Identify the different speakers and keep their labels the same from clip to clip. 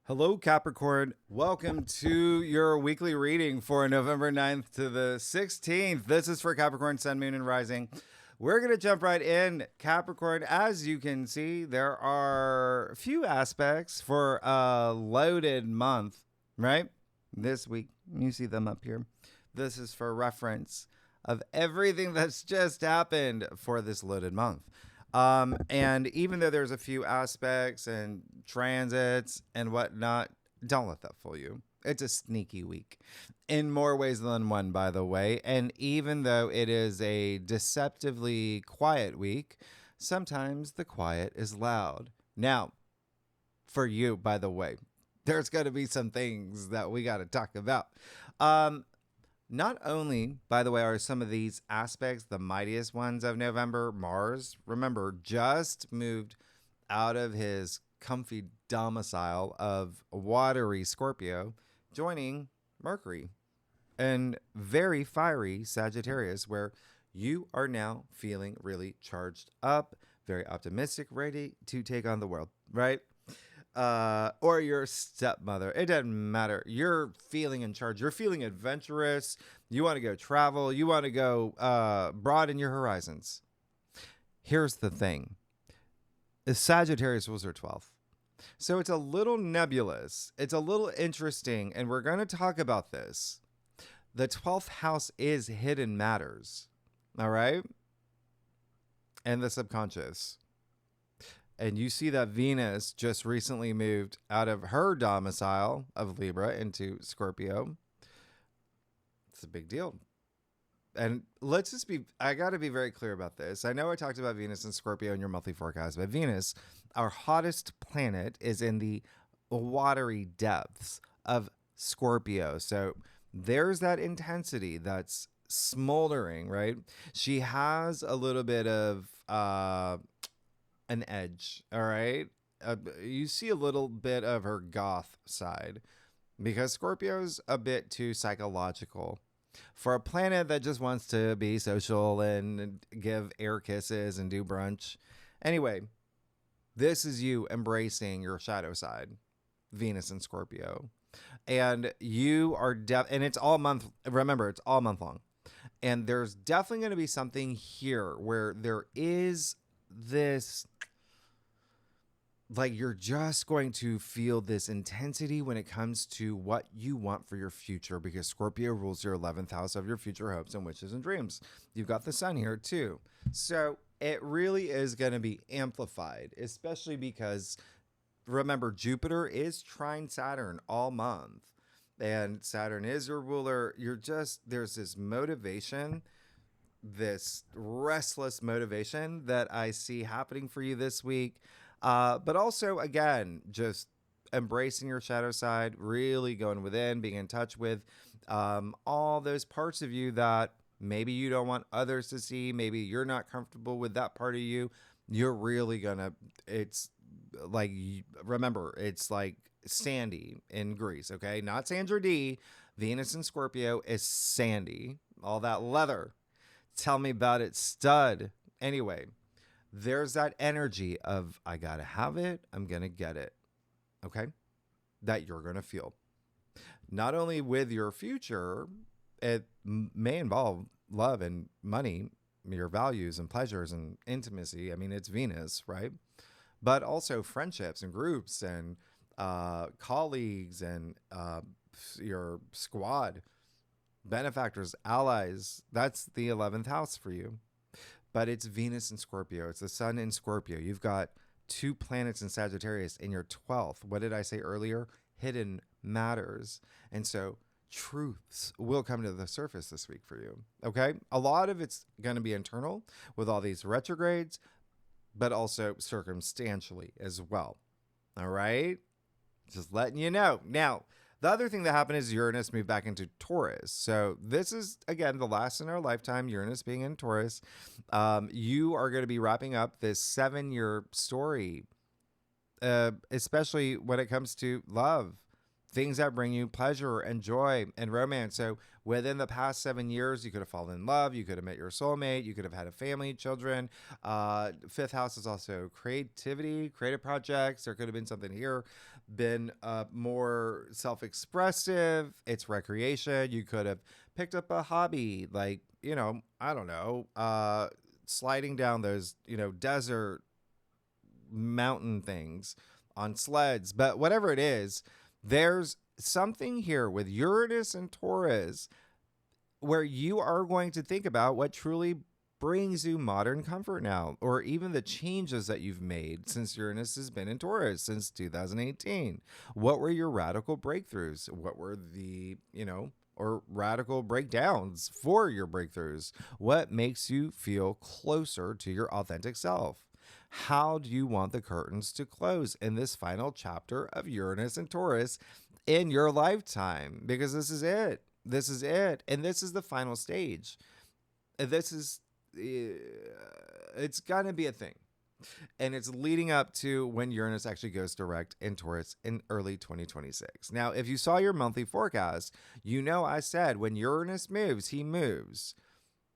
Speaker 1: Hello, Capricorn. Welcome to your weekly reading for November 9th to the 16th. This is for Capricorn, Sun, Moon, and Rising. We're going to jump right in. Capricorn, as you can see, there are a few aspects for a loaded month, right? This week, you see them up here. This is for reference of everything that's just happened for this loaded month. And even though there's a few aspects and transits and whatnot, don't let that fool you. It's a sneaky week in more ways than one, by the way. And even though it is a deceptively quiet week, sometimes the quiet is loud. Now, for you, by the way, there's going to be some things that we got to talk about. Not only, by the way, are some of these aspects the mightiest ones of November. Mars, remember, just moved out of his comfy domicile of watery Scorpio, joining Mercury and very fiery Sagittarius, where you are now feeling really charged up, very optimistic, ready to take on the world, right? Or your stepmother. It doesn't matter. You're feeling in charge. You're feeling adventurous. You want to go travel. You want to go broaden your horizons. Here's the thing. Sagittarius was her 12th. So it's a little nebulous. It's a little interesting. And we're going to talk about this. The 12th house is hidden matters. All right? And the subconscious. And you see that Venus just recently moved out of her domicile of Libra into Scorpio. It's a big deal. And let's just I got to be very clear about this. I know I talked about Venus and Scorpio in your monthly forecast, but Venus, our hottest planet, is in the watery depths of Scorpio. So there's that intensity that's smoldering, right? She has a little bit of an edge, all right? You see a little bit of her goth side because Scorpio's a bit too psychological for a planet that just wants to be social and give air kisses and do brunch. Anyway, this is you embracing your shadow side, Venus and Scorpio. And you are and it's all month. Remember, it's all month long. And there's definitely going to be something here where there is this, like, you're just going to feel this intensity when it comes to what you want for your future, because Scorpio rules your 11th house of your future hopes and wishes and dreams. You've got the sun here too. So it really is going to be amplified, especially because remember, Jupiter is trine Saturn all month, and Saturn is your ruler. There's this motivation, this restless motivation that I see happening for you this week. But also, again, just embracing your shadow side, really going within, being in touch with all those parts of you that maybe you don't want others to see. Maybe you're not comfortable with that part of you. You're really it's like, remember, it's like Sandy in Greece, okay? Not Sandra D. Venus and Scorpio is Sandy. All that leather. Tell me about it, stud. Anyway, there's that energy of, I got to have it, I'm going to get it, okay? That you're going to feel. Not only with your future, it may involve love and money, your values and pleasures and intimacy. I mean, it's Venus, right? But also friendships and groups and colleagues and your squad, benefactors, allies. That's the 11th house for you. But it's Venus in Scorpio. It's the sun in Scorpio. You've got two planets in Sagittarius in your 12th. What did I say earlier? Hidden matters. And so truths will come to the surface this week for you. Okay? A lot of it's going to be internal with all these retrogrades, but also circumstantially as well. All right? Just letting you know. Now, the other thing that happened is Uranus moved back into Taurus. So this is, again, the last in our lifetime, Uranus being in Taurus. You are going to be wrapping up this 7-year story, especially when it comes to love, things that bring you pleasure and joy and romance. So within the past 7 years, you could have fallen in love. You could have met your soulmate. You could have had a family, children. Fifth house is also creativity, creative projects. There could have been something here, been more self-expressive. It's recreation. You could have picked up a hobby like, I don't know, sliding down those, desert mountain things on sleds. But whatever it is, there's something here with Uranus and Taurus where you are going to think about what truly brings you modern comfort now, or even the changes that you've made since Uranus has been in Taurus since 2018. What were your radical breakthroughs? What were the, or radical breakdowns for your breakthroughs? What makes you feel closer to your authentic self? How do you want the curtains to close in this final chapter of Uranus and Taurus in your lifetime? Because this is it. This is it. And this is the final stage. This is, it's going to be a thing. And it's leading up to when Uranus actually goes direct in Taurus in early 2026. Now, if you saw your monthly forecast, I said when Uranus moves, he moves.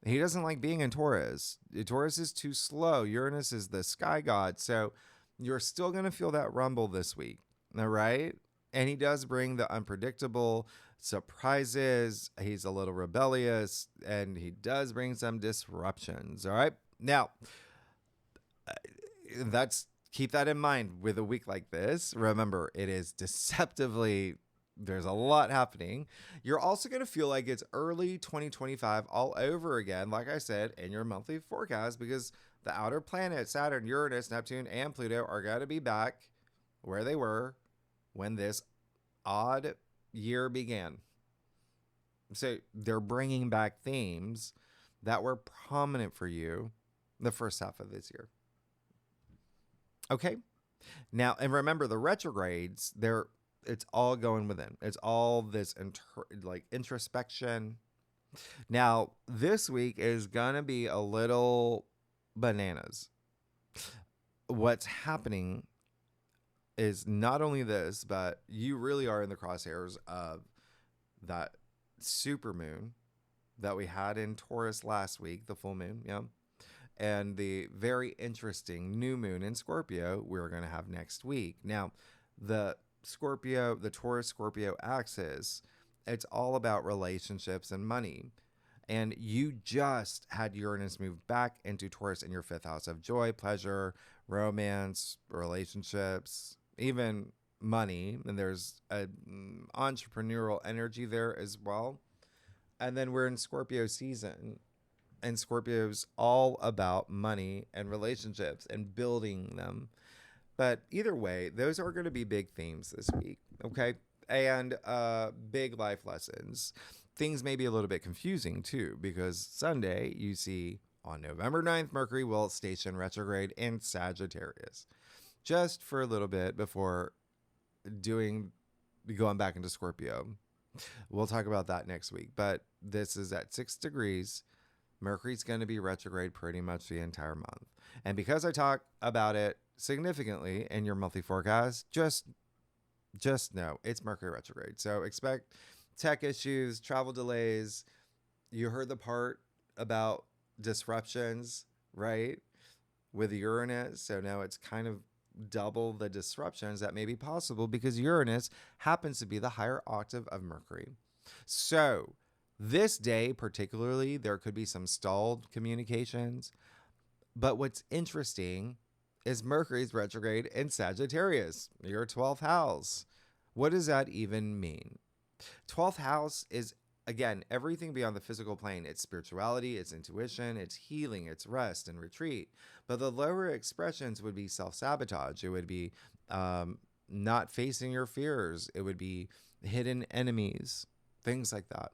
Speaker 1: He doesn't like being in Taurus. Taurus is too slow. Uranus is the sky god. So you're still going to feel that rumble this week. All right. And he does bring the unpredictable surprises. He's a little rebellious and he does bring some disruptions. All right. Now, keep that in mind with a week like this. Remember, it is deceptively, there's a lot happening. You're also going to feel like it's early 2025 all over again, like I said, in your monthly forecast, because the outer planets, Saturn, Uranus, Neptune, and Pluto are going to be back where they were when this odd year began. So they're bringing back themes that were prominent for you the first half of this year. Okay. Now, and remember the retrogrades, it's all going within. It's all this introspection. Now, this week is going to be a little bananas. What's happening is not only this, but you really are in the crosshairs of that super moon that we had in Taurus last week, the full moon. Yeah. And the very interesting new moon in Scorpio we're going to have next week. Now, the Taurus Scorpio axis, it's all about relationships and money. And you just had Uranus move back into Taurus in your fifth house of joy, pleasure, romance, relationships, even money. And there's an entrepreneurial energy there as well. And then we're in Scorpio season. And Scorpio's all about money and relationships and building them. But either way, those are going to be big themes this week, okay? And big life lessons. Things may be a little bit confusing, too, because Sunday, you see, on November 9th, Mercury will station retrograde in Sagittarius. Just for a little bit before going back into Scorpio. We'll talk about that next week. But this is at 6 degrees. Mercury's going to be retrograde pretty much the entire month. And because I talk about it significantly in your monthly forecast, just know it's Mercury retrograde. So expect tech issues, travel delays. You heard the part about disruptions, right? With Uranus. So now it's kind of double the disruptions that may be possible because Uranus happens to be the higher octave of Mercury. So this day, particularly, there could be some stalled communications. But what's interesting is Mercury's retrograde in Sagittarius, your 12th house. What does that even mean? 12th house is, again, everything beyond the physical plane. It's spirituality, it's intuition, it's healing, it's rest and retreat. But the lower expressions would be self-sabotage. It would be not facing your fears. It would be hidden enemies, things like that.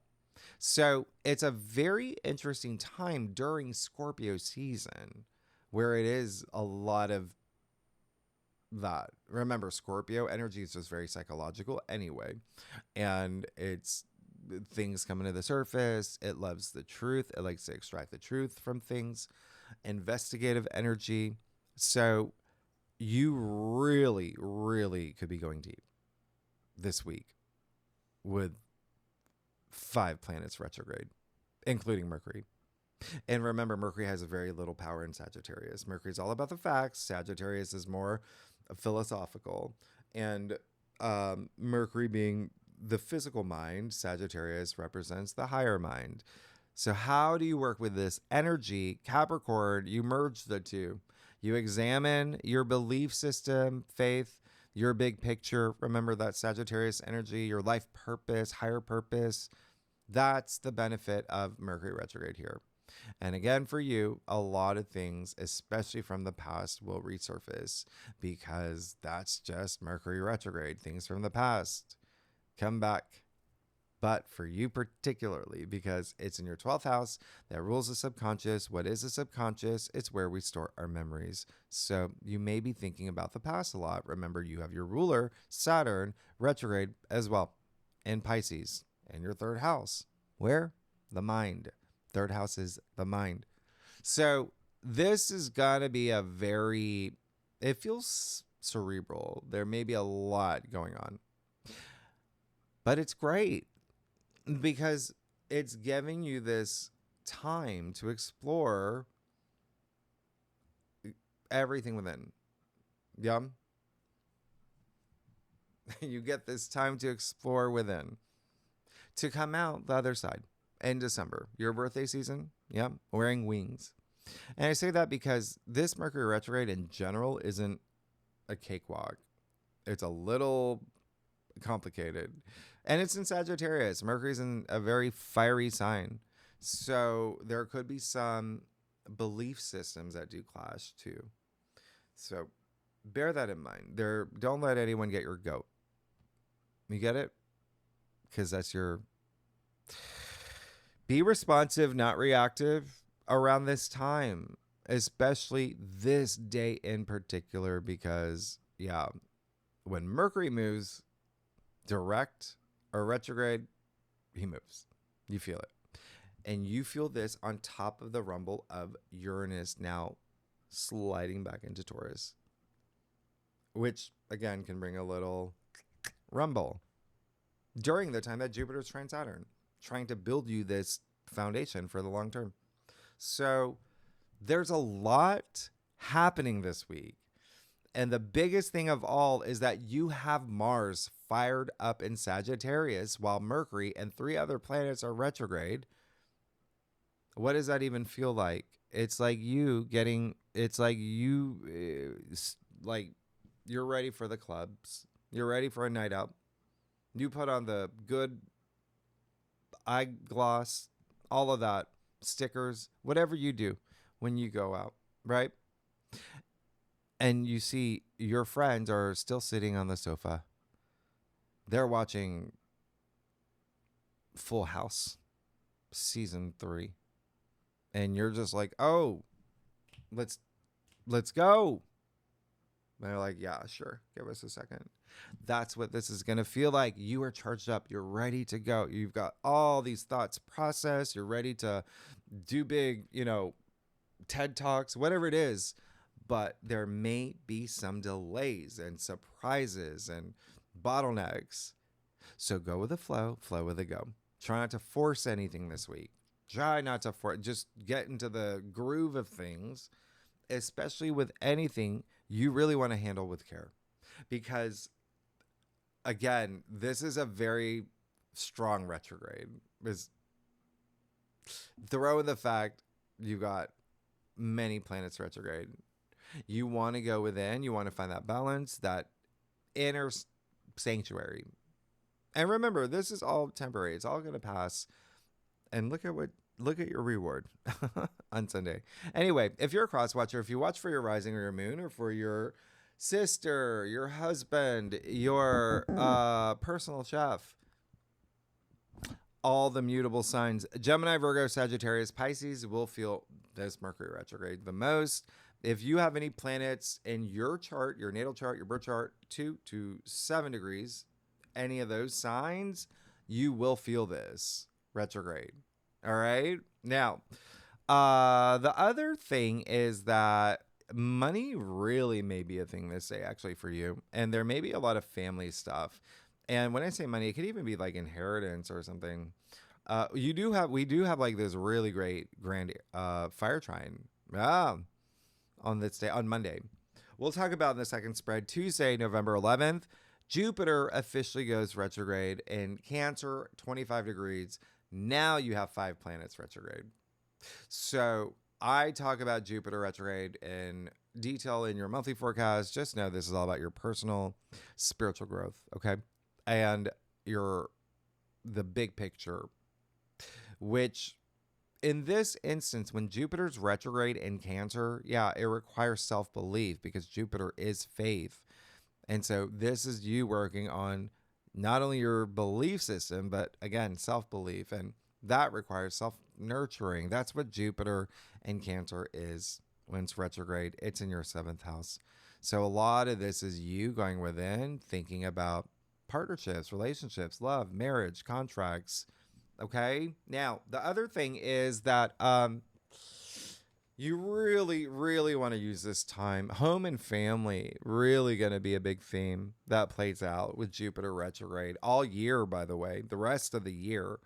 Speaker 1: So it's a very interesting time during Scorpio season where it is a lot of that. Remember, Scorpio energy is just very psychological anyway. And it's things coming to the surface. It loves the truth. It likes to extract the truth from things. Investigative energy. So you really, really could be going deep this week. with 5 planets retrograde, including Mercury. And remember, Mercury has very little power in Sagittarius. Mercury's all about the facts. Sagittarius is more philosophical. And Mercury being the physical mind, Sagittarius represents the higher mind. So how do you work with this energy? Capricorn, you merge the two. You examine your belief system, faith, your big picture. Remember that Sagittarius energy, your life purpose, higher purpose. That's the benefit of Mercury retrograde here. And again, for you, a lot of things, especially from the past, will resurface because that's just Mercury retrograde. Things from the past come back. But for you particularly, because it's in your 12th house that rules the subconscious. What is the subconscious? It's where we store our memories. So you may be thinking about the past a lot. Remember, you have your ruler, Saturn, retrograde as well, in Pisces, in your 3rd house. Where? The mind. 3rd house is the mind. So this is going to be it feels cerebral. There may be a lot going on. But it's great because it's giving you this time to explore everything within. Yeah. You get this time to explore within, to come out the other side in December, your birthday season. Yeah. Wearing wings. And I say that because this Mercury retrograde in general isn't a cakewalk. It's a little complicated. And it's in Sagittarius. Mercury's in a very fiery sign. So there could be some belief systems that do clash too. So bear that in mind. Don't let anyone get your goat. You get it? Because that's your... Be responsive, not reactive around this time. Especially this day in particular. Because, yeah, when Mercury moves direct or retrograde, he moves. You feel it. And you feel this on top of the rumble of Uranus now sliding back into Taurus, which again can bring a little rumble during the time that Jupiter's trine Saturn, trying to build you this foundation for the long term. So there's a lot happening this week. And the biggest thing of all is that you have Mars fired up in Sagittarius while Mercury and 3 other planets are retrograde. What does that even feel like? It's like you're ready for the clubs. You're ready for a night out. You put on the good eye gloss, all of that, stickers, whatever you do when you go out, right? And you see your friends are still sitting on the sofa. They're watching Full House season 3. And you're just like, oh, let's go. And they're like, yeah, sure. Give us a second. That's what this is going to feel like. You are charged up. You're ready to go. You've got all these thoughts processed. You're ready to do big, TED Talks, whatever it is. But there may be some delays and surprises and bottlenecks. So go with the flow with the go. Try not to force anything this week. Try not to force, just get into the groove of things, especially with anything you really want to handle with care. Because, again, this is a very strong retrograde. Throw in the fact you got many planets retrograde. You want to go within. You want to find that balance, that inner sanctuary. And remember, this is all temporary. It's all going to pass. And look at your reward on Sunday. Anyway, if you're a cross watcher, if you watch for your rising or your moon, or for your sister, your husband, your personal chef, all the mutable signs, Gemini, Virgo, Sagittarius, Pisces will feel this Mercury retrograde the most. If you have any planets in your chart, your natal chart, your birth chart, 2 to 7 degrees, any of those signs, you will feel this retrograde. All right. Now, the other thing is that money really may be a thing this day, actually, for you. And there may be a lot of family stuff. And when I say money, it could even be like inheritance or something. We do have like this really great grand fire trine. On this day, on Monday. We'll talk about in the second spread. Tuesday, November 11th, Jupiter officially goes retrograde in Cancer, 25 degrees. Now you have 5 planets retrograde. So I talk about Jupiter retrograde in detail in your monthly forecast. Just know this is all about your personal spiritual growth, okay? And the big picture, which in this instance, when Jupiter's retrograde in Cancer, yeah, it requires self-belief because Jupiter is faith. And so this is you working on not only your belief system, but again, self-belief. And that requires self-nurturing. That's what Jupiter in Cancer is when it's retrograde. It's in your 7th house. So a lot of this is you going within, thinking about partnerships, relationships, love, marriage, contracts. Okay. Now, the other thing is that you really, really want to use this time. Home and family, really going to be a big theme that plays out with Jupiter retrograde all year, by the way, the rest of the year.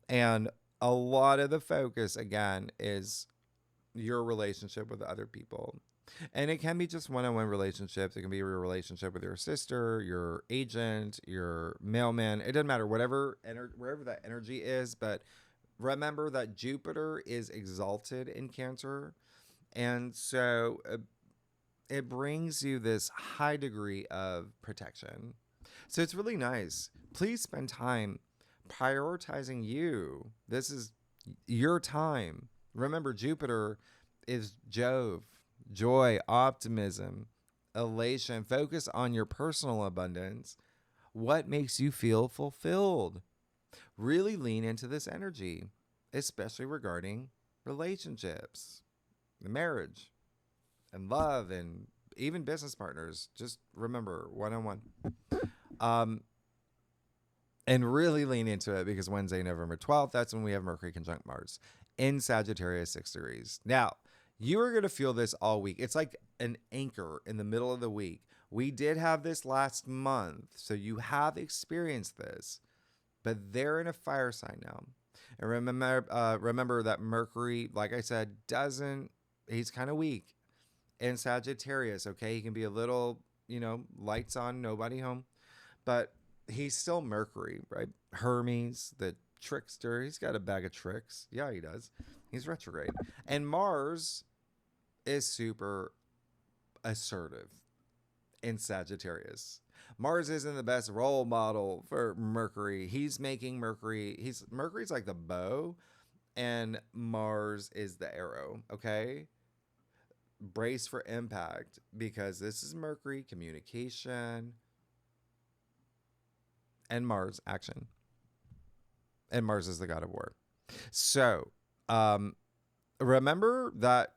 Speaker 1: And a lot of the focus, again, is your relationship with other people. And it can be just one-on-one relationships. It can be your relationship with your sister, your agent, your mailman. It doesn't matter, wherever that energy is. But remember that Jupiter is exalted in Cancer. And so it brings you this high degree of protection. So it's really nice. Please spend time prioritizing you. This is your time. Remember, Jupiter is Jove. Joy, optimism, elation. Focus on your personal abundance. What makes you feel fulfilled? Really lean into this energy, especially regarding relationships, marriage, and love, and even business partners. Just remember, one-on-one. And really lean into it because Wednesday, November 12th, that's when we have Mercury conjunct Mars in Sagittarius, 6 degrees. Now, you are going to feel this all week. It's like an anchor in the middle of the week. We did have this last month, so you have experienced this, but they're in a fire sign now. And remember that Mercury, like I said, he's kind of weak in Sagittarius, okay? He can be a little, lights on, nobody home, but he's still Mercury, right? Hermes, the trickster, he's got a bag of tricks. Yeah, he does. He's retrograde. And Mars is super assertive in Sagittarius. Mars isn't the best role model for Mercury. He's making Mercury's like the bow and Mars is the arrow, okay? Brace for impact because this is Mercury, communication, and Mars, action. And Mars is the god of war. So, remember that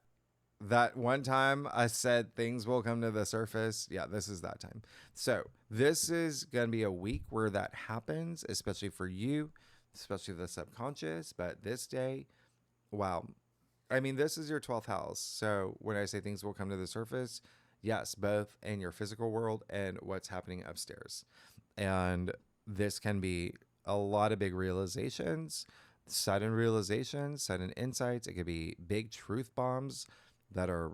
Speaker 1: one time I said things will come to the surface? Yeah, this is that time. So this is going to be a week where that happens, especially for you, especially the subconscious. But this day, wow. I mean, this is your 12th house. So when I say things will come to the surface, yes, both in your physical world and what's happening upstairs. And this can be a lot of big realizations, sudden insights. It could be big truth bombs that are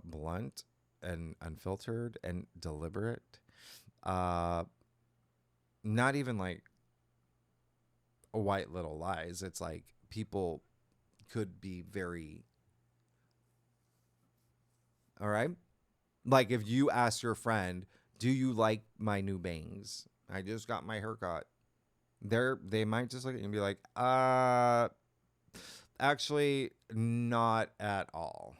Speaker 1: blunt and unfiltered and deliberate. Not even like white little lies. It's like people could be very... All right? Like if you ask your friend, do you like my new bangs? I just got my haircut. They might just look at you and be like, actually, not at all.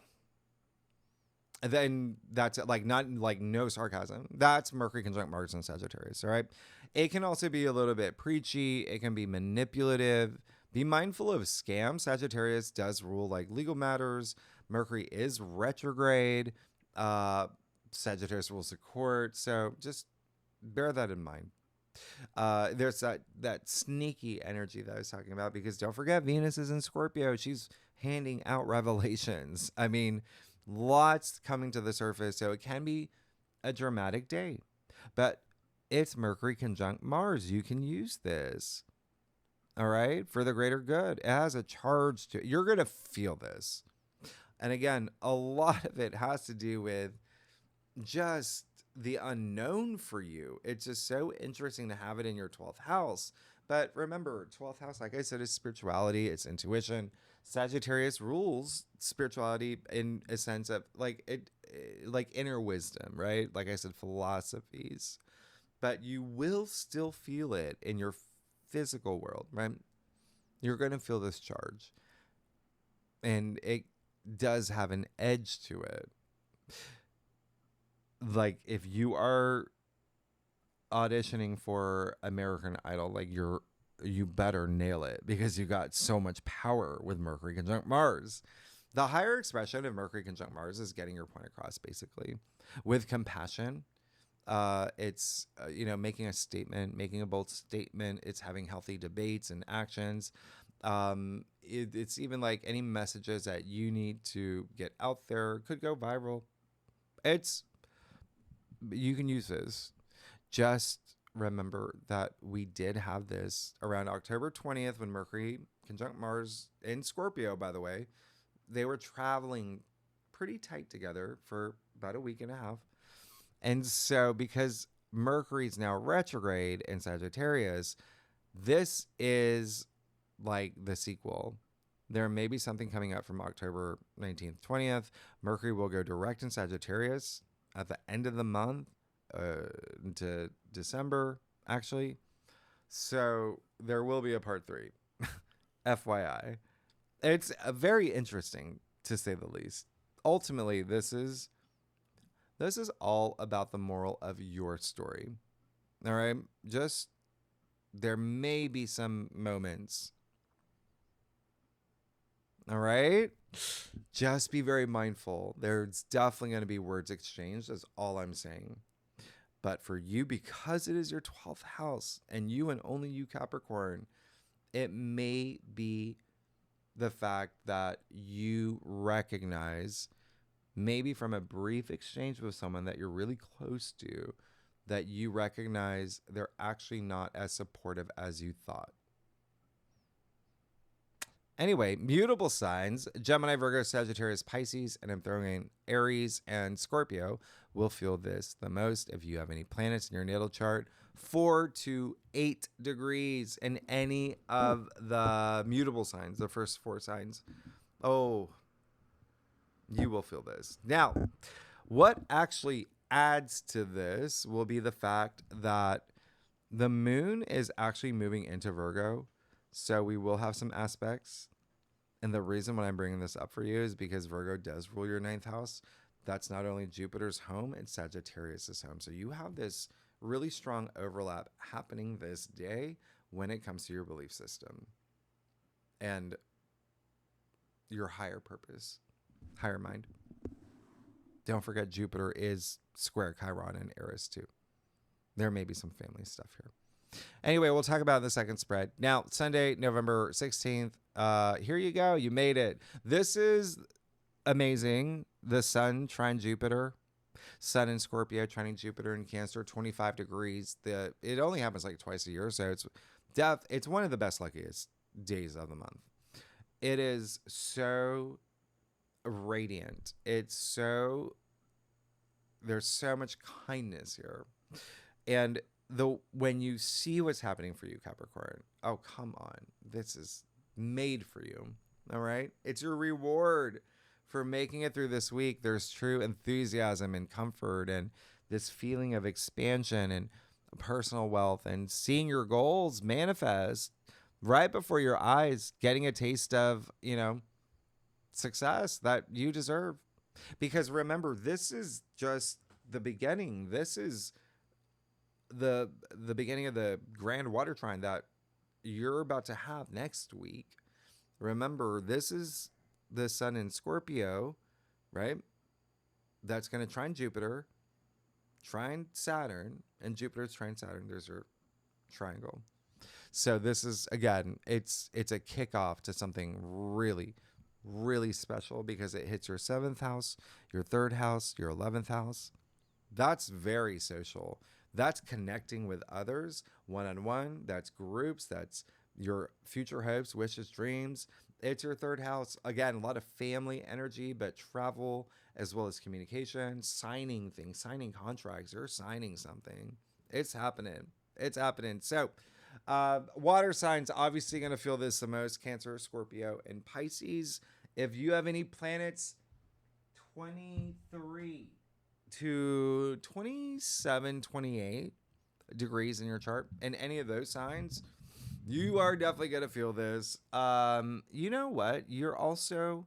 Speaker 1: And then that's like not like no sarcasm. That's Mercury conjunct Mars in Sagittarius. All right. It can also be a little bit preachy. It can be manipulative. Be mindful of scams. Sagittarius does rule like legal matters. Mercury is retrograde. Sagittarius rules the court. So just bear that in mind. There's that sneaky energy that I was talking about because don't forget Venus is in Scorpio. She's handing out revelations. I mean, lots coming to the surface. So it can be a dramatic day, but It's Mercury conjunct Mars. You can use this. All right. For the greater good. It has a charge to it. You're going to feel this. And again, a lot of it has to do with just the unknown for you. It's just so interesting to have it in your 12th house. But remember, 12th house, like I said, is spirituality, it's intuition. Sagittarius rules spirituality in a sense of like inner wisdom, right? Like I said, philosophies. But you will still feel it in your physical world, right? You're going to feel this charge. And it does have an edge to it. Like if you are auditioning for American Idol, like you better nail it because you got so much power with Mercury conjunct Mars. The higher expression of Mercury conjunct Mars is getting your point across, basically, with compassion. It's making a statement, making a bold statement. It's having healthy debates and actions. It's even like any messages that you need to get out there could go viral. You can use this. Just remember that we did have this around October 20th when Mercury conjunct Mars in Scorpio, by the way. They were traveling pretty tight together for about a week and a half. And so because Mercury's now retrograde in Sagittarius, this is like the sequel. There may be something coming up from October 19th, 20th. Mercury will go direct in Sagittarius at the end of the month into December, actually. So there will be a part 3. FYI. It's very interesting, to say the least. Ultimately, this is all about the moral of your story. All right? Just, there may be some moments. All right? Just be very mindful. There's definitely going to be words exchanged, is all I'm saying. But for you, because it is your 12th house and you and only you, Capricorn, it may be the fact that you recognize, maybe from a brief exchange with someone that you're really close to, that you recognize they're actually not as supportive as you thought. Anyway, mutable signs, Gemini, Virgo, Sagittarius, Pisces, and I'm throwing in Aries and Scorpio will feel this the most. If you have any planets in your natal chart, 4 to 8 degrees in any of the mutable signs, the first 4 signs. Oh, you will feel this. Now, what actually adds to this will be the fact that the moon is actually moving into Virgo. So we will have some aspects. And the reason why I'm bringing this up for you is because Virgo does rule your 9th house. That's not only Jupiter's home, it's Sagittarius' home. So you have this really strong overlap happening this day when it comes to your belief system and your higher purpose, higher mind. Don't forget Jupiter is square Chiron and Eris too. There may be some family stuff here. Anyway, we'll talk about the second spread. Now, Sunday, November 16th. Here you go. You made it. This is amazing. The Sun trine Jupiter. Sun in Scorpio trining Jupiter in Cancer, 25 degrees. It only happens like twice a year, so it's one of the best luckiest days of the month. It is so radiant. There's so much kindness here. And when you see what's happening for you, Capricorn, oh, come on. This is made for you. All right? It's your reward for making it through this week. There's true enthusiasm and comfort and this feeling of expansion and personal wealth and seeing your goals manifest right before your eyes, getting a taste of, success that you deserve. Because remember, this is just the beginning. This is the beginning of the grand water trine that you're about to have next week. Remember, this is the Sun in Scorpio, right? That's going to trine Jupiter, trine Saturn, and Jupiter's trine Saturn. There's your triangle. So this is, again, it's a kickoff to something really, really special because it hits your 7th house, your 3rd house, your 11th house. That's very social. That's connecting with others one-on-one. That's groups. That's your future hopes, wishes, dreams. It's your third house. Again, a lot of family energy, but travel as well as communication, signing things, signing contracts. You're signing something. It's happening. It's happening. So, water signs obviously going to feel this the most: Cancer, Scorpio, and Pisces. If you have any planets 23 to 27, 28 degrees in your chart in any of those signs, you are definitely going to feel this. You know what? You're also,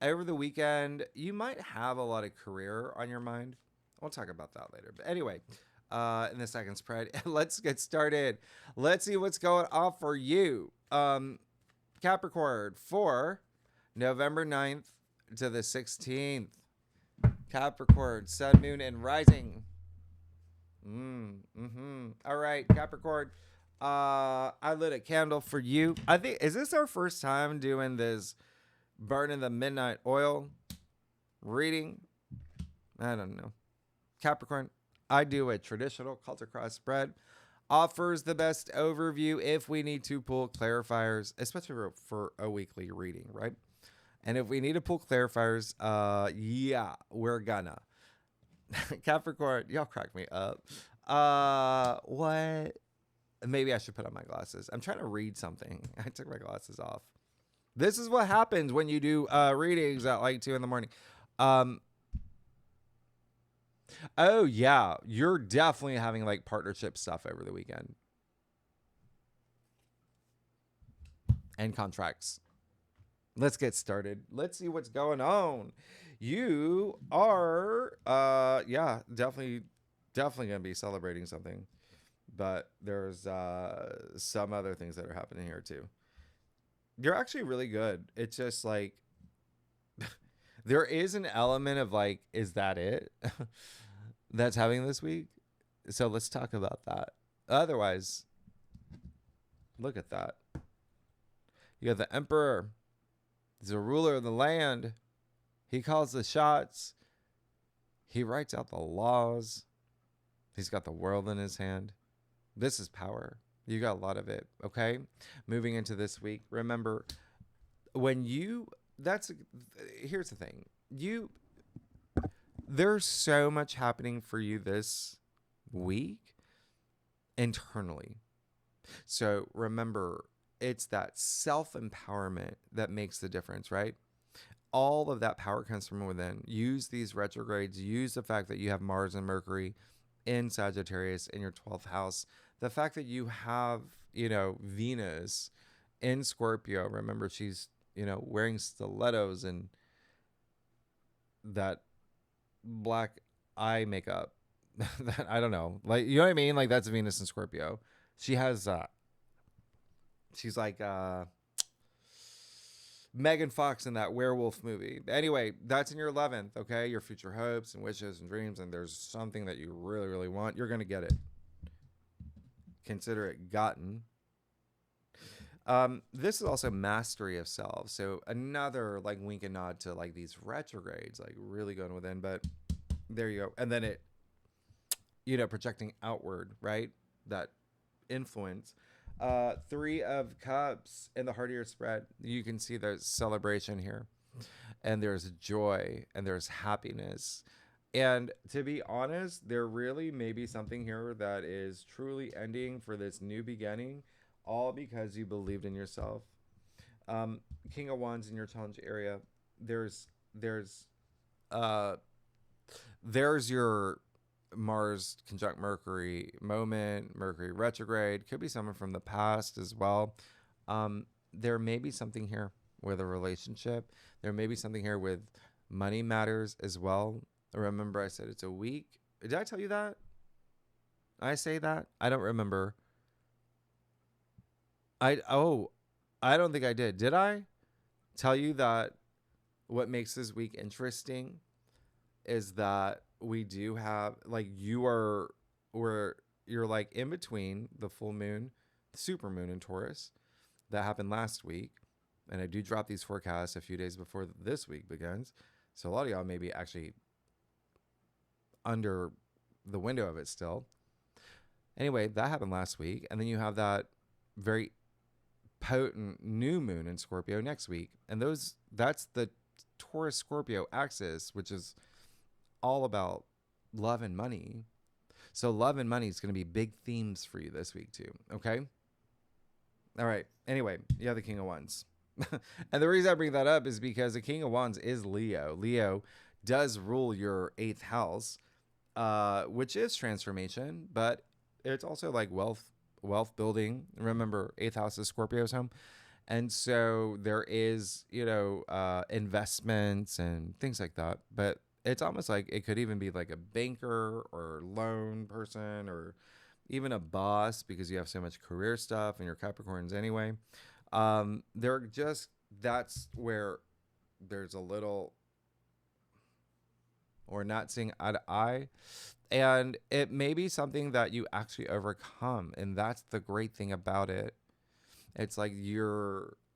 Speaker 1: over the weekend, you might have a lot of career on your mind. We'll talk about that later. But anyway, in the second spread, let's get started. Let's see what's going on for you. Capricorn, for November 9th to the 16th. Capricorn, sun, moon, and rising. All right, Capricorn. I lit a candle for you. I think, is this our first time doing this burning the midnight oil reading? I don't know. Capricorn, I do a traditional culture cross spread. Offers the best overview if we need to pull clarifiers, especially for a weekly reading, right? And if we need to pull clarifiers, yeah, we're gonna. Capricorn, y'all crack me up. What? Maybe I should put on my glasses. I'm trying to read something. I took my glasses off. This is what happens when you do readings at like 2 a.m. Oh, yeah. You're definitely having like partnership stuff over the weekend. And contracts. Let's get started. Let's see what's going on. You are, yeah, definitely going to be celebrating something. But there's some other things that are happening here too. You're actually really good. It's just like, there is an element of like, is that it? That's happening this week. So let's talk about that. Otherwise, look at that. You got the Emperor. He's a ruler of the land. He calls the shots. He writes out the laws. He's got the world in his hand. This is power. You got a lot of it, okay? Moving into this week, remember, here's the thing. There's so much happening for you this week internally. So remember, it's that self-empowerment that makes the difference, right? All of that power comes from within. Use these retrogrades. Use the fact that you have Mars and Mercury in Sagittarius in your 12th house. The fact that you have, Venus in Scorpio. Remember, she's, wearing stilettos and that black eye makeup. That, I don't know. Like, you know what I mean? Like, that's Venus in Scorpio. She has, she's like Megan Fox in that werewolf movie. Anyway, that's in your 11th, okay? Your future hopes and wishes and dreams, and there's something that you really, really want. You're going to get it. Consider it gotten. This is also mastery of self. So another like wink and nod to like these retrogrades, like really going within, but there you go. And then it, projecting outward, right? That influence. 3 of Cups in the heart of your spread. You can see there's celebration here, and there's joy, and there's happiness. And to be honest, there really may be something here that is truly ending for this new beginning, all because you believed in yourself. King of Wands in your challenge area. There's your Mars conjunct Mercury moment, Mercury retrograde. Could be someone from the past as well. There may be something here with a relationship. There may be something here with money matters as well. Remember, I said it's a week. Did I tell you that? I say that? I don't remember. I don't think I did. Did I tell you that what makes this week interesting is that we do have, like, you're like in between the full moon, super moon in Taurus that happened last week. And I do drop these forecasts a few days before this week begins. So a lot of y'all may be actually under the window of it still. Anyway, that happened last week. And then you have that very potent new moon in Scorpio next week. And that's the Taurus Scorpio axis, which is all about love and money. So love and money is going to be big themes for you this week too. Okay. All right. Anyway, you have the King of Wands. And the reason I bring that up is because the King of Wands is Leo. Leo does rule your 8th house, which is transformation, but it's also like wealth building. Remember, 8th house is Scorpio's home. And so there is, investments and things like that. But it's almost like it could even be like a banker or loan person or even a boss, because you have so much career stuff and you're Capricorns anyway. That's where there's a little, or not seeing eye to eye. And it may be something that you actually overcome. And that's the great thing about it. It's like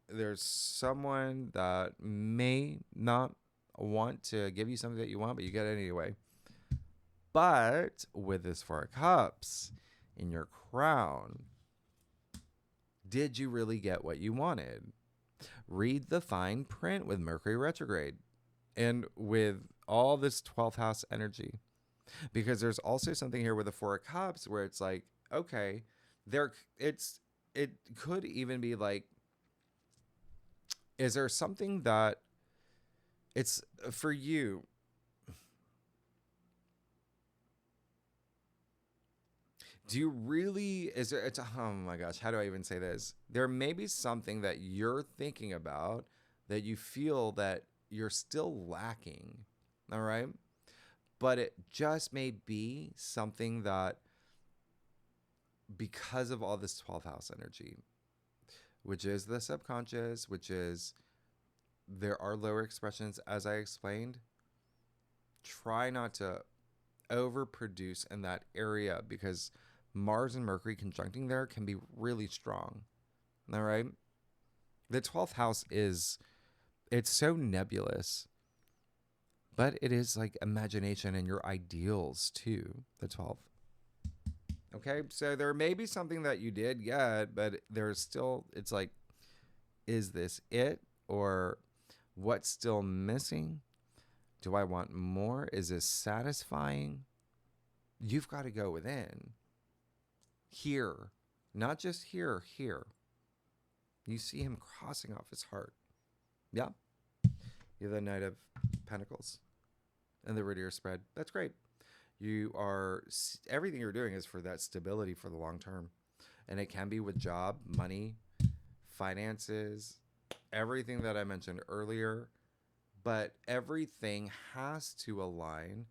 Speaker 1: there's someone that may not want to give you something that you want, but you get it anyway. But with this 4 of Cups in your crown, did you really get what you wanted? Read the fine print with Mercury retrograde and with all this 12th house energy. Because there's also something here with the 4 of Cups where it's like, okay, it could even be like, is there something that it's for you? Do you really, oh my gosh, how do I even say this? There may be something that you're thinking about that you feel that you're still lacking. All right. But it just may be something that, because of all this 12th house energy, which is the subconscious, which is, there are lower expressions, as I explained. Try not to overproduce in that area, because Mars and Mercury conjuncting there can be really strong. All right. The 12th house it's so nebulous, but it is like imagination and your ideals too, the 12th. Okay. So there may be something that you did get, but there's still, it's like, is this it? Or what's still missing? Do I want more? Is this satisfying? You've got to go within. Here. Not just here. You see him crossing off his heart. Yeah. You're the Knight of Pentacles. And the Ritter spread. That's great. Everything you're doing is for that stability for the long term. And it can be with job, money, finances, everything that I mentioned earlier. But everything has to align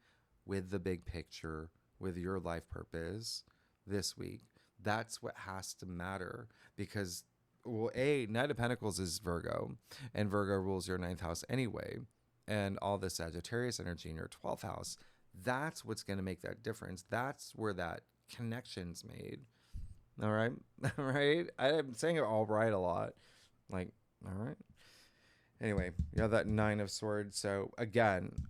Speaker 1: with the big picture, with your life purpose this week. That's what has to matter, because, well, Knight of Pentacles is Virgo, and Virgo rules your 9th house anyway. And all the Sagittarius energy in your 12th house, that's what's going to make that difference. That's where that connection's made. All right. All right. I'm saying it all right a lot. Like, all right. Anyway, you have that 9 of Swords. So again,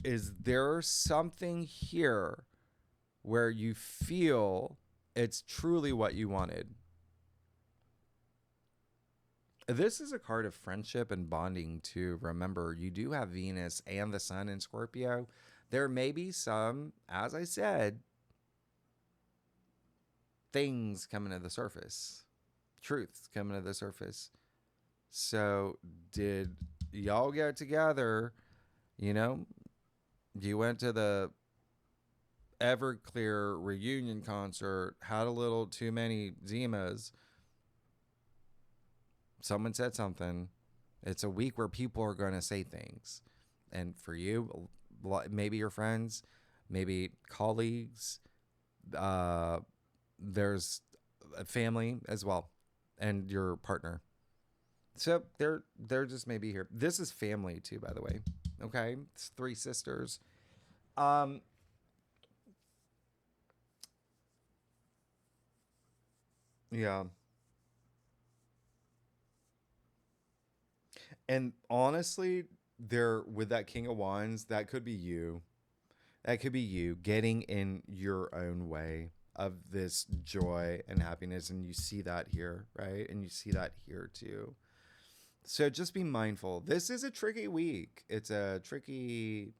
Speaker 1: is there something here where you feel it's truly what you wanted? This is a card of friendship and bonding too. Remember, you do have Venus and the Sun in Scorpio. There may be some, as I said, things coming to the surface. Truths coming to the surface. So did y'all get together? You went to the Everclear reunion concert, had a little too many Zimas. Someone said something. It's a week where people are going to say things. And for you, maybe your friends, maybe colleagues, there's a family as well, and your partner. So they're just maybe here. This is family too, by the way. Okay, it's 3 sisters. Yeah. And honestly, there, with that King of Wands, that could be you. That could be you getting in your own way. of this joy and happiness. And you see that here, right? And you see that here too. So just be mindful. This is a tricky week. It's a tricky,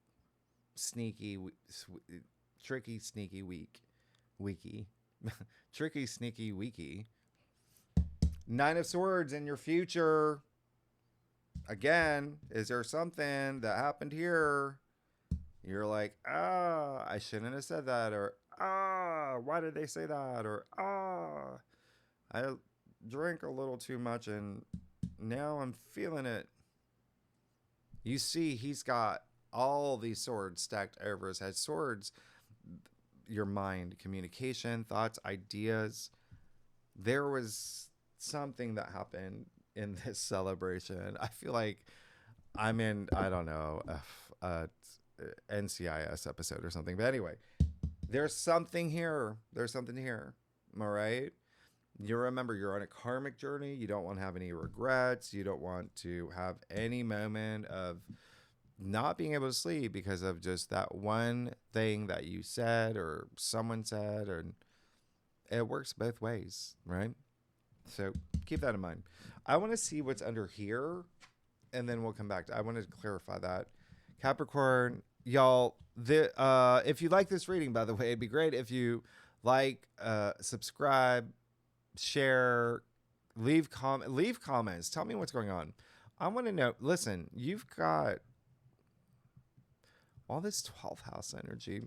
Speaker 1: sneaky, sneaky weeky. Tricky, sneaky, weeky. Nine of Swords in your future. Again, is there something that happened here? You're like, I shouldn't have said that. Or, why did they say that? Or, I drank a little too much and now I'm feeling it. You see, he's got all these swords stacked over his head. Swords, your mind, communication, thoughts, ideas. There was something that happened in this celebration. I feel like I'm in, I don't know, NCIS episode or something. But anyway, there's something here. There's something here. All right. You remember you're on a karmic journey. You don't want to have any regrets. You don't want to have any moment of not being able to sleep because of just that one thing that you said or someone said, or it works both ways, right? So keep that in mind. I want to see what's under here, and then we'll come back to, I want to clarify that. Capricorn, y'all, if you like this reading, by the way, it'd be great if you like, subscribe, share, leave comments. Tell me what's going on. I want to know. Listen, you've got all this 12th house energy,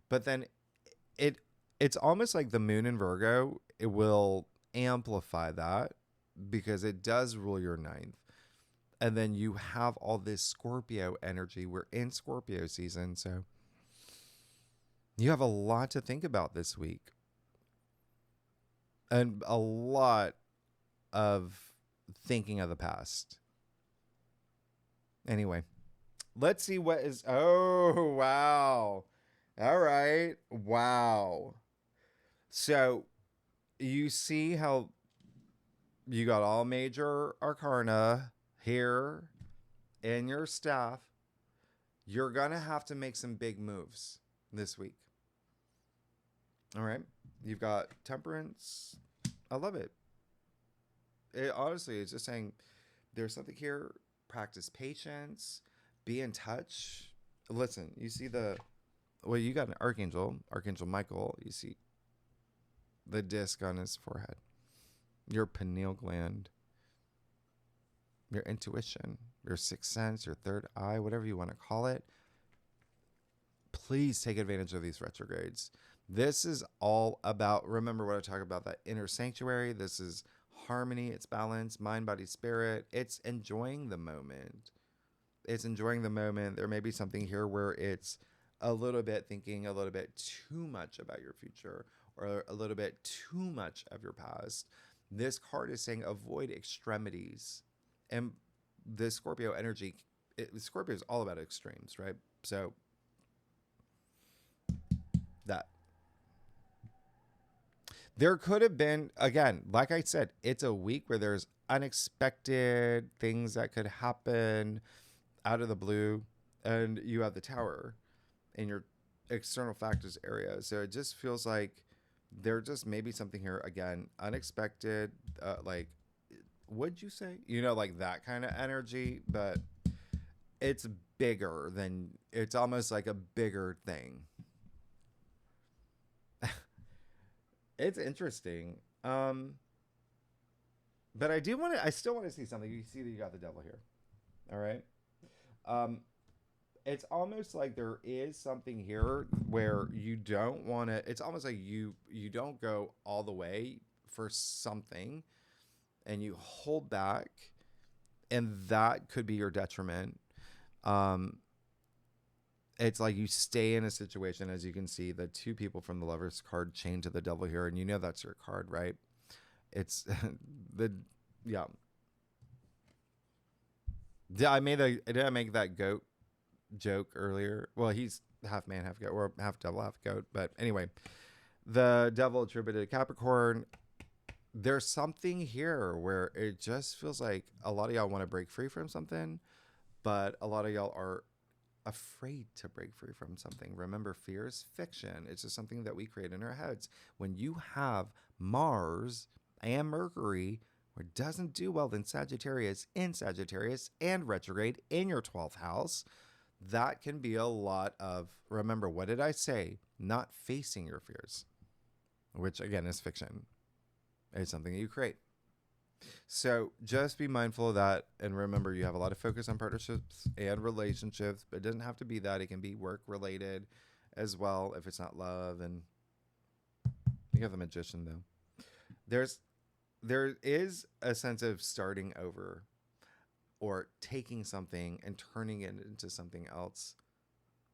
Speaker 1: but then it's almost like the moon in Virgo. It will amplify that because it does rule your ninth. And then you have all this Scorpio energy. We're in Scorpio season, so you have a lot to think about this week. And a lot of thinking of the past. Anyway, let's see what is... Oh, wow. All right. Wow. So you see how you got all major arcana here in your staff. You're going to have to make some big moves this week. All right. You've got Temperance. I love it. Honestly, it's just saying there's something here. Practice patience. Be in touch. Listen, you see you got an Archangel Michael. You see the disc on his forehead. Your pineal gland. Your intuition. Your sixth sense. Your third eye. Whatever you want to call it. Please take advantage of these retrogrades. This is all about, remember what I talk about, that inner sanctuary. This is harmony. It's balance, mind, body, spirit. It's enjoying the moment. It's enjoying the moment. There may be something here where it's a little bit thinking a little bit too much about your future or a little bit too much of your past. This card is saying avoid extremities. And the Scorpio energy, Scorpio is all about extremes, right? So that. There could have been, again, like I said, it's a week where there's unexpected things that could happen out of the blue. And you have the Tower in your external factors area. So it just feels like there just may be something here, again, unexpected, like, what'd you say? You know, like that kind of energy, but it's bigger than, it's almost like a bigger thing. It's interesting. But I still want to see something. You see that you got the Devil here. All right. It's almost like there is something here where you don't want to, it's almost like you don't go all the way for something and you hold back, and that could be your detriment. It's like you stay in a situation, as you can see, the two people from the Lovers card chained to the Devil here, and you know that's your card, right? It's yeah. Did I make that goat joke earlier? Well, he's half man, half goat, or half devil, half goat. But anyway, the Devil attributed to Capricorn. There's something here where it just feels like a lot of y'all want to break free from something, but a lot of y'all are afraid to break free from something. Remember, fear is fiction. It's just something that we create in our heads. When you have Mars and Mercury, where it doesn't do well in Sagittarius and retrograde in your 12th house, that can be a lot of, remember, what did I say? Not facing your fears, which again is fiction. It's something that you create. So just be mindful of that. And remember, you have a lot of focus on partnerships and relationships, but it doesn't have to be that. It can be work related as well if it's not love. And you have the Magician, though. There is a sense of starting over or taking something and turning it into something else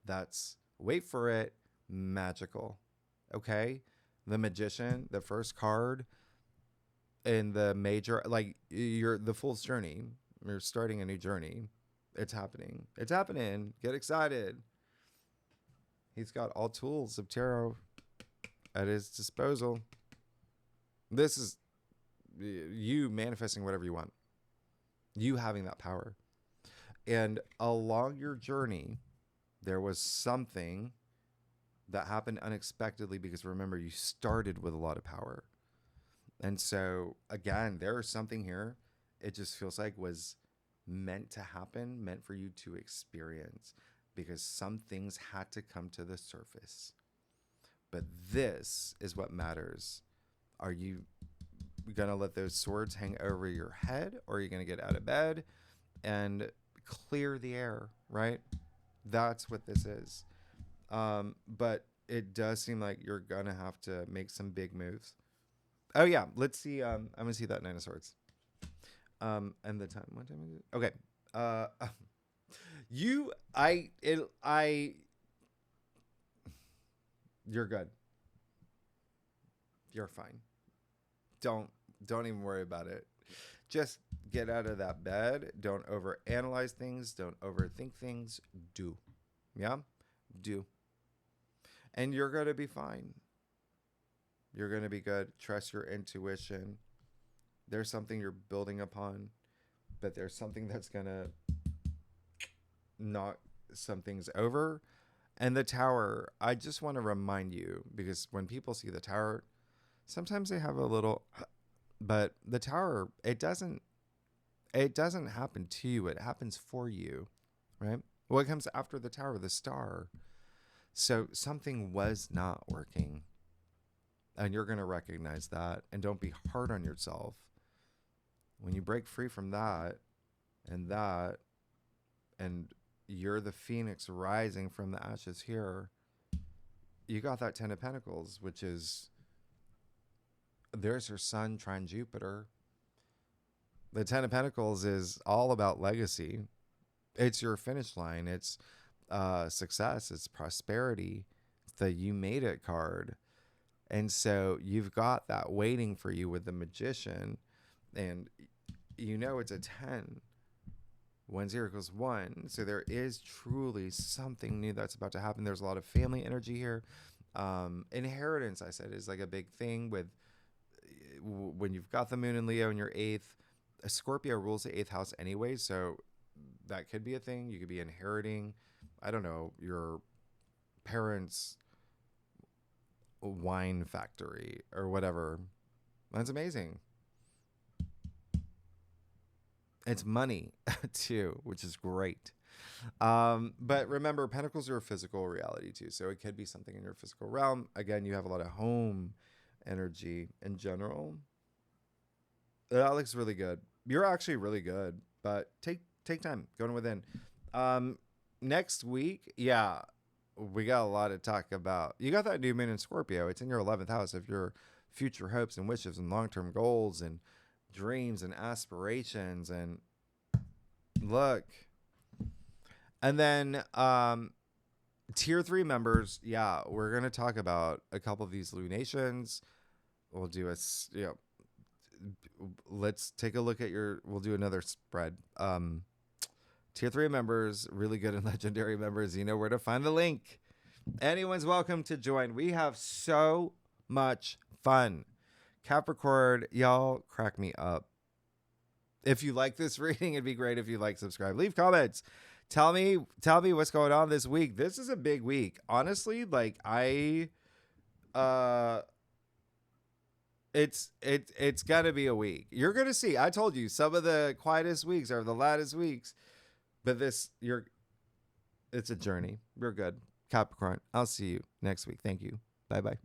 Speaker 1: that's, wait for it, magical. Okay? The Magician, the first card in the major, like, you're the Fool's Journey. You're starting a new journey. It's happening. It's happening. Get excited. He's got all tools of tarot at his disposal. This is you manifesting whatever you want. You having that power. And along your journey, there was something that happened unexpectedly, because remember, you started with a lot of power. And so, again, there is something here, it just feels like was meant to happen, meant for you to experience, because some things had to come to the surface. But this is what matters. Are you going to let those swords hang over your head, or are you going to get out of bed and clear the air, right? That's what this is. But it does seem like you're going to have to make some big moves. Oh, yeah. Let's see. I'm going to see that Nine of Swords. And the time. What time is it? Okay. You're good. You're fine. Don't even worry about it. Just get out of that bed. Don't overanalyze things. Don't overthink things. Do. Yeah? Do. And you're going to be fine. You're going to be good. Trust your intuition. There's something you're building upon, but there's something that's going to knock some things over. And the Tower, I just want to remind you, because when people see the Tower, sometimes they have a little, but the Tower, it doesn't happen to you. It happens for you, right? What comes after the Tower? The Star. So something was not working, and you're going to recognize that. And don't be hard on yourself. When you break free from that, and you're the phoenix rising from the ashes here, you got that 10 of Pentacles, which is, there's your Sun trine Jupiter. The 10 of Pentacles is all about legacy. It's your finish line. It's success. It's prosperity. It's the you made it card. And so you've got that waiting for you with the Magician. And you know it's a 10. 1 0 equals 1. So there is truly something new that's about to happen. There's a lot of family energy here. Inheritance, I said, is like a big thing with when you've got the moon in Leo in your 8th. Scorpio rules the 8th house anyway, so that could be a thing. You could be inheriting, I don't know, your parents' wine factory or whatever. That's amazing. It's money too, which is great. But remember, Pentacles are a physical reality too, so it could be something in your physical realm. Again, you have a lot of home energy in general. That looks really good. You're actually really good, but take time going within. Next week, yeah, we got a lot to talk about. You got that new moon in Scorpio. It's in your 11th house of your future hopes and wishes and long-term goals and dreams and aspirations. And look, and then tier 3 members, yeah, we're gonna talk about a couple of these lunations. We'll do let's take a look at we'll do another spread. Tier 3 members, really good and legendary members, you know where to find the link. Anyone's welcome to join. We have so much fun. Capricorn, y'all crack me up. If you like this reading, it'd be great if you like, subscribe, leave comments. tell me what's going on this week. This is a big week. Honestly, like it's gotta be a week. You're gonna see. I told you some of the quietest weeks are the loudest weeks. But it's a journey. We're good. Capricorn. I'll see you next week. Thank you. Bye-bye.